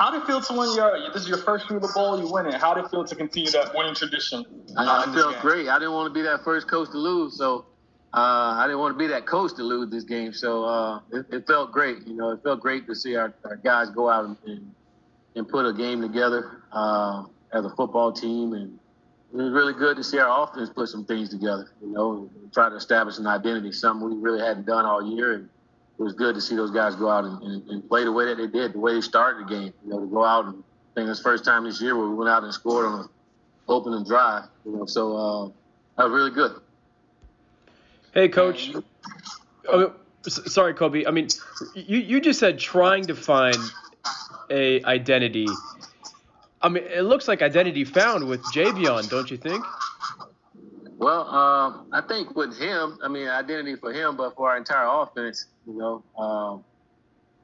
How did it feel to win this is your first Shula Bowl, you win it? How did it feel to continue that winning tradition? I felt great. I didn't want to be that first coach to lose, so I didn't want to be that coach to lose this game. So it felt great. You know, it felt great to see our guys go out and put a game together as a football team, and it was really good to see our offense put some things together, you know, and try to establish an identity, something we really hadn't done all year. And it was good to see those guys go out and play the way that they did, the way they started the game, you know, to go out and I think it was the first time this year where we went out and scored on an opening drive, you know, so that was really good. Hey, Coach. Sorry, Kobe. I mean, you just said trying to find a identity. I mean, it looks like identity found with Javion, don't you think? Well, I think with him, I mean, identity for him, but for our entire offense, you know,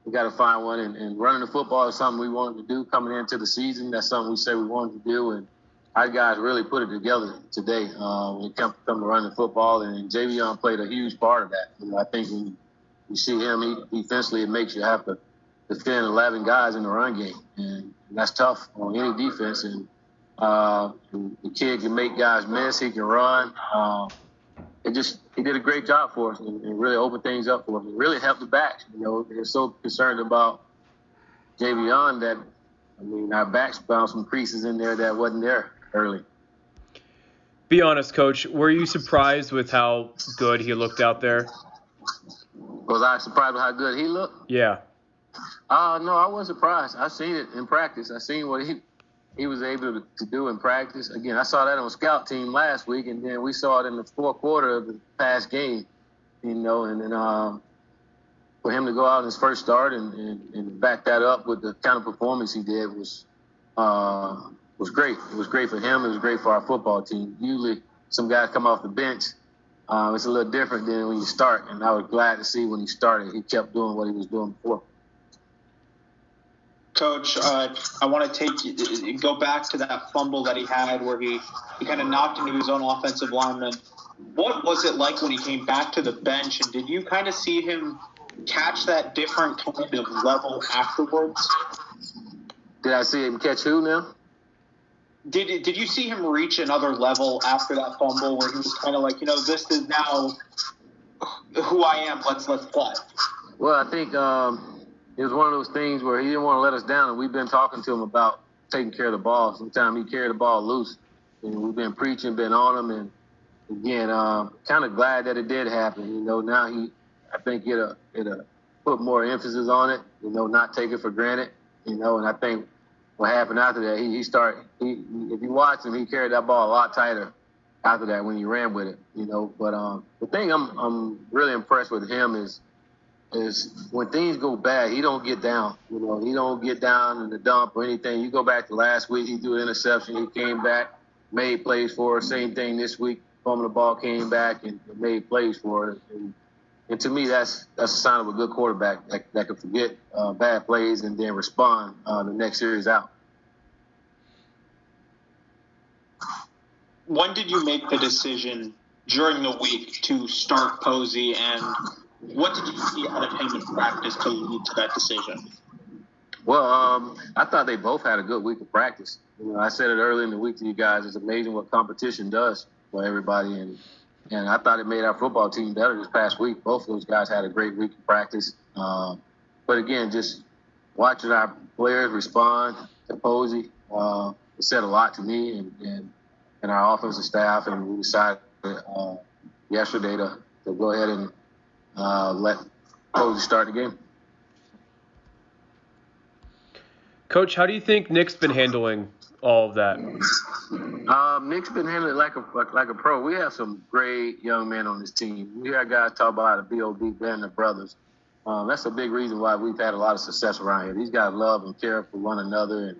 we got to find one. And running the football is something we wanted to do coming into the season. That's something we said we wanted to do. And our guys really put it together today when it comes to running the football. And Javion played a huge part of that. You know, I think when you see him, defensively, it makes you have to defend 11 guys in the run game. And that's tough on any defense. And the kid can make guys miss. He can run. He did a great job for us and really opened things up for us. It really helped the backs. You know, they're so concerned about Javion that, I mean, our backs found some creases in there that wasn't there early. Be honest, Coach. Were you surprised with how good he looked out there? Was I surprised with how good he looked? Yeah. No, I wasn't surprised. I seen it in practice. I seen what he was able to do in practice. Again, I saw that on scout team last week, and then we saw it in the fourth quarter of the past game, you know, and then for him to go out in his first start and back that up with the kind of performance he did was great. It was great for him. It was great for our football team. Usually some guys come off the bench. It's a little different than when you start, and I was glad to see when he started, he kept doing what he was doing before. Coach, I want to go back to that fumble that he had where he kind of knocked into his own offensive lineman. What was it like when he came back to the bench, and did you kind of see him catch that different kind of level afterwards? Did I see him catch who now? Did you see him reach another level after that fumble where he was kind of like, you know, this is now who I am, let's play? Well, I think it was one of those things where he didn't want to let us down, and we've been talking to him about taking care of the ball. Sometimes he carried the ball loose, and we've been preaching, been on him, and again, kind of glad that it did happen. You know, now I think it'll put more emphasis on it, you know, not take it for granted, you know, and I think what happened after that, if you watch him, he carried that ball a lot tighter after that when he ran with it, you know. But the thing I'm really impressed with him is when things go bad, he don't get down. You know, he don't get down in the dump or anything. You go back to last week, he threw an interception. He came back, made plays for us. Same thing this week. Fumbled the ball, came back and made plays for us. And to me, that's a sign of a good quarterback that can forget bad plays and then respond the next series out. When did you make the decision during the week to start Posey, and what did you see out of him in practice to lead to that decision? Well, I thought they both had a good week of practice. You know, I said it early in the week to you guys. It's amazing what competition does for everybody, and I thought it made our football team better this past week. Both of those guys had a great week of practice. But again, just watching our players respond to Posey, it said a lot to me and our offensive staff, and we decided yesterday to go ahead and let Posey start the game. Coach, how do you think Nick's been handling all of that? Nick's been handling it like a pro. We have some great young men on this team. We hear guys talk about how the B.O.B. band of brothers. That's a big reason why we've had a lot of success around here. These guys love and care for one another,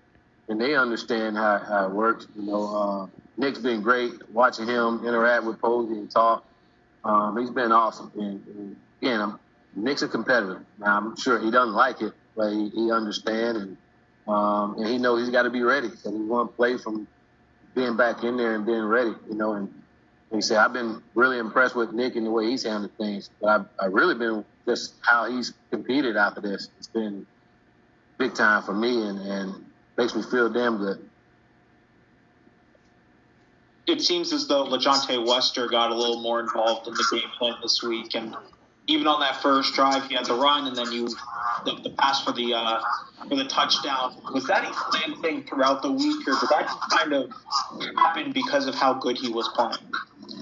and they understand how it works. You know, Nick's been great. Watching him interact with Posey and talk, he's been awesome. And again, Nick's a competitor. Now, I'm sure he doesn't like it, but he understands, and he knows he's got to be ready. So he won't play from being back in there and being ready, you know. And he said, I've been really impressed with Nick and the way he's handled things. But I've really been just how he's competed after this. It's been big time for me and makes me feel damn good. It seems as though LeJontay Wester got a little more involved in the game plan this week, and even on that first drive, he had the run, and then the pass for the touchdown. Was that a planned thing throughout the week, or did that just kind of happen because of how good he was playing?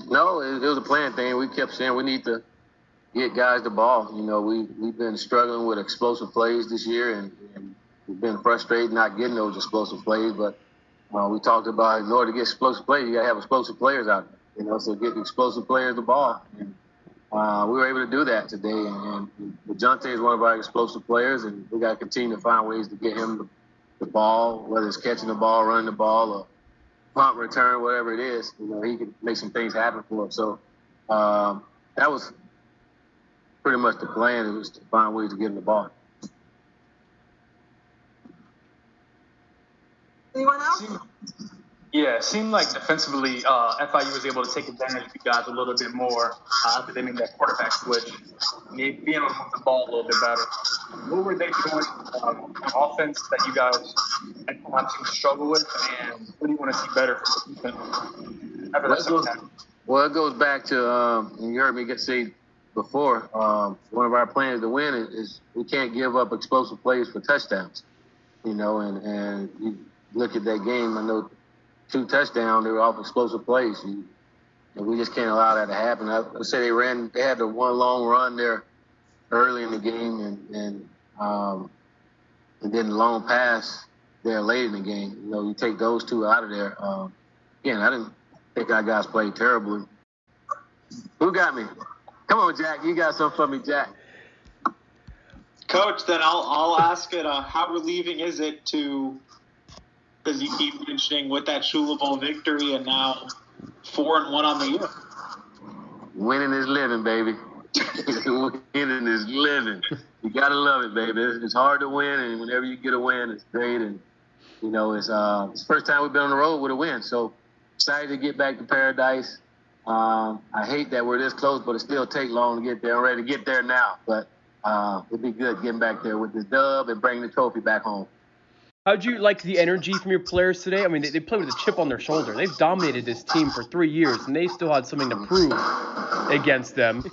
No, it was a planned thing. We kept saying we need to get guys the ball. You know, we've been struggling with explosive plays this year, and we've been frustrated not getting those explosive plays. But we talked about in order to get explosive plays, you got to have explosive players out there. You know, so get the explosive players the ball. And we were able to do that today. And LeJontay is one of our explosive players, and we got to continue to find ways to get him the ball, whether it's catching the ball, running the ball, or punt return, whatever it is. You know, he can make some things happen for us. So that was pretty much the plan. It was to find ways to get him the ball. Anyone else? Yeah, it seemed like defensively, FIU was able to take advantage of you guys a little bit more after they made that quarterback switch, being able to move the ball a little bit better. What were they doing on offense that you guys at times seem to struggle with, and what do you want to see better from the defense after that second half? Well, it goes back to, you heard me say before, one of our plans to win is we can't give up explosive plays for touchdowns. You know, and you look at that game, I know 2 touchdowns, they were off explosive plays. And we just can't allow that to happen. I would say they had the one long run there early in the game and then the long pass there late in the game. You know, you take those 2 out of there. Again, I didn't think our guys played terribly. Who got me? Come on, Jack. You got something for me, Jack. Coach, then I'll ask it. How relieving is it to, because you keep mentioning with that Shula Bowl victory and now 4-1 on the year? Winning is living, baby. Winning is living. You gotta love it, baby. It's hard to win, and whenever you get a win, it's great. And you know, it's the first time we've been on the road with a win, so excited to get back to paradise. I hate that we're this close, but it still takes long to get there. I'm ready to get there now, but it'd be good getting back there with this dub and bringing the trophy back home. How'd you like the energy from your players today? I mean, they played with a chip on their shoulder. They've dominated this team for 3 years, and they still had something to prove against them.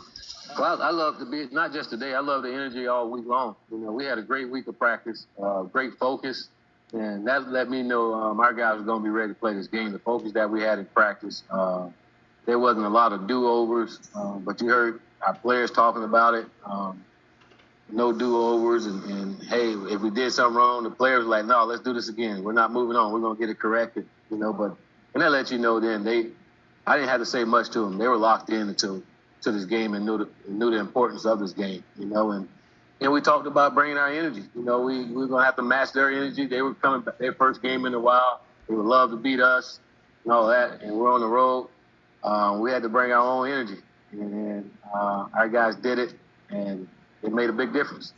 Well, I love to be, not just today, I love the energy all week long. You know, we had a great week of practice, great focus, and that let me know our guys were going to be ready to play this game. The focus that we had in practice, there wasn't a lot of do-overs, but you heard our players talking about it. No do-overs, and hey, if we did something wrong, the players were like, no, let's do this again. We're not moving on. We're going to get it corrected, you know. But and that let you know then I didn't have to say much to them. They were locked into this game and knew the importance of this game, you know. And we talked about bringing our energy. You know, we were going to have to match their energy. They were coming back, their first game in a while. They would love to beat us and all that, and we're on the road. We had to bring our own energy, and our guys did it, and it made a big difference.